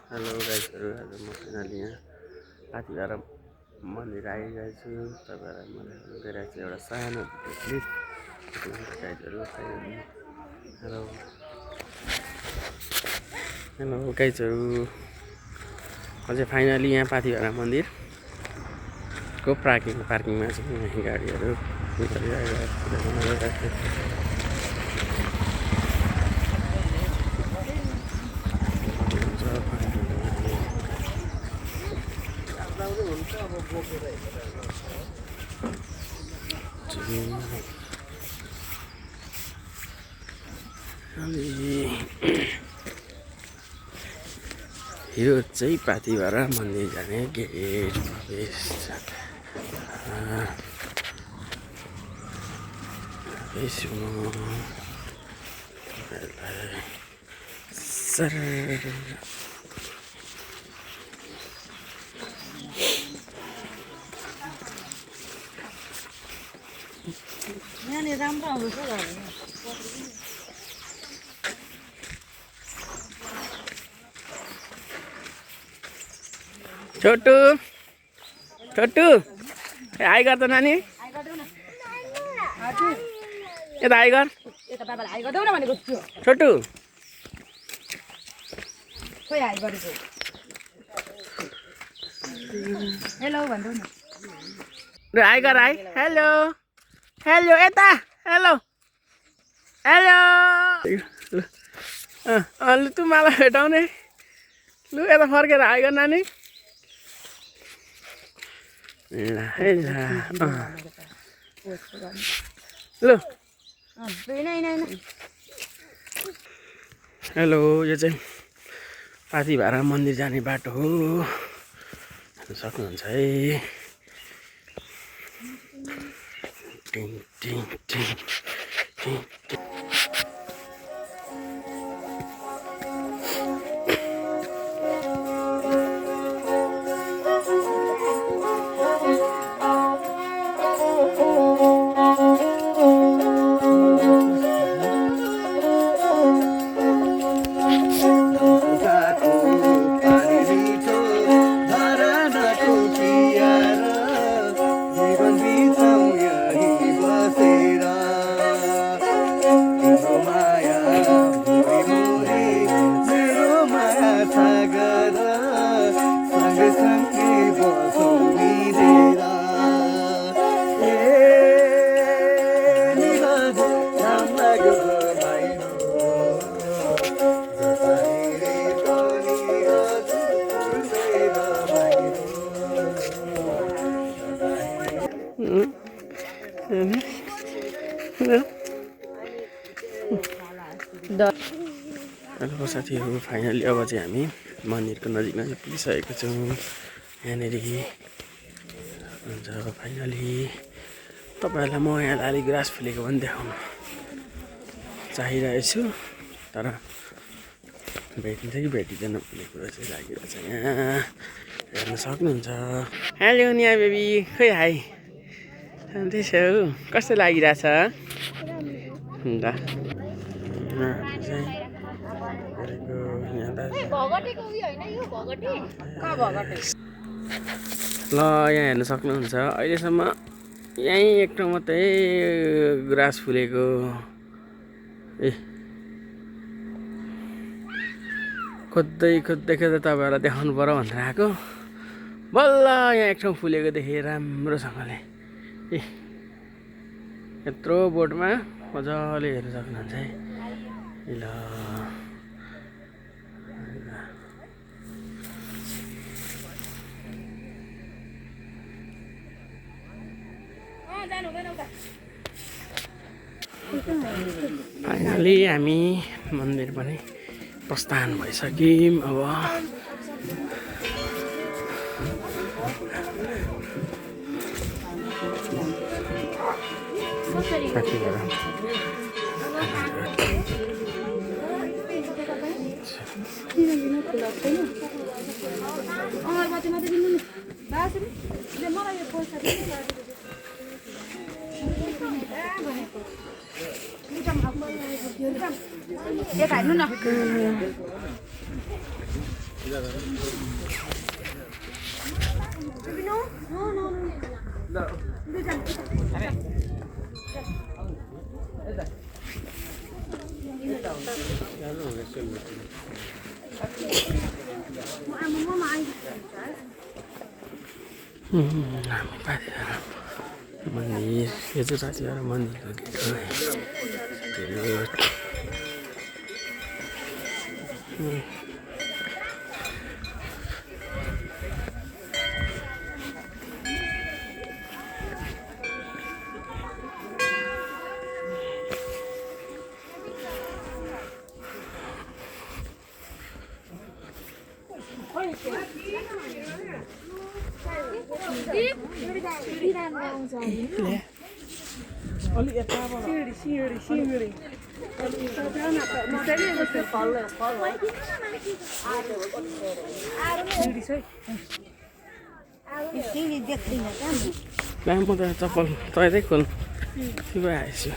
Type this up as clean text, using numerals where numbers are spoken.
Hello गाइजहरू, आज म finally यहाँ पाथिभरा मन्दिर आइरहेको छु। तपाईँहरूलाई म देखाउन गइरहेको छु एउटा सानो क्लिप। गाइजहरू फाइनली हेलो हेलो गाइजहरू, अझै फाइनली यहाँ पाथिभरा मन्दिरको पार्किङमा चाहिँ यहाँ गाडीहरू यो चाहिँ पाथिभरा मन्दिर जाने गेट प्रवेश सर। यहाँनिर राम्रो आउँदैछ छोटू छोटू हाई गर त नानी, यता हाई गर। यता बाबालाई हाई गर्देऊ न भनेको थियो। छोटू खोइ हाई गरेको। हेलो भन्देऊ न। ल हाई गर, हाई। हेलो हेलो, यता हेलो हेलो। लु तँ मलाई भेटाउने। लु यता फर्केर हाई गर नानी। लु हेलो, यो चाहिँ पाथिभरा मन्दिर जाने बाटो हो, हेर्न सक्नुहुन्छ है। टिङ टिङ टिङ टिङ टिङ। हेलो साथीहरू, फाइनली अब चाहिँ हामी मन्दिरको नजिक पुगिसकेको छौँ। यहाँनिर हुन्छ फाइनली तपाईँहरूलाई म यहाँ लाली ग्रास फुलेको पनि देखाउन चाहिरहेको छु, तर भेटिन्छ कि भेटिँदैन भन्ने कुरा चाहिँ लागिरहेछ। यहाँ हेर्न सक्नुहुन्छ। हेलो निया बेबी, खोइ हाई। त्यसो कस्तो लागिरहेछ ल। ल यहाँ हेर्न सक्नुहुन्छ, अहिलेसम्म यहीँ एक ठाउँ मात्रै ग्रास फुलेको। ए खोज्दै तपाईँहरूलाई देखाउनु पर्यो भनेर आएको। बल्ल यहाँ एक ठाउँ फुलेको देखेँ राम्रोसँगले। ए यत्रो बोटमा मजाले हेर्न सक्नुहुन्छ है। ल फाइनली हामी मन्दिर पनि प्रस्थान भइसक्यौँ। अब हामी पारिएर मन्दिर यो चाहिँ रातिबाट मन्दिरको गेट हो ला म त चप्पल तैँदै खोल सिधै आएछु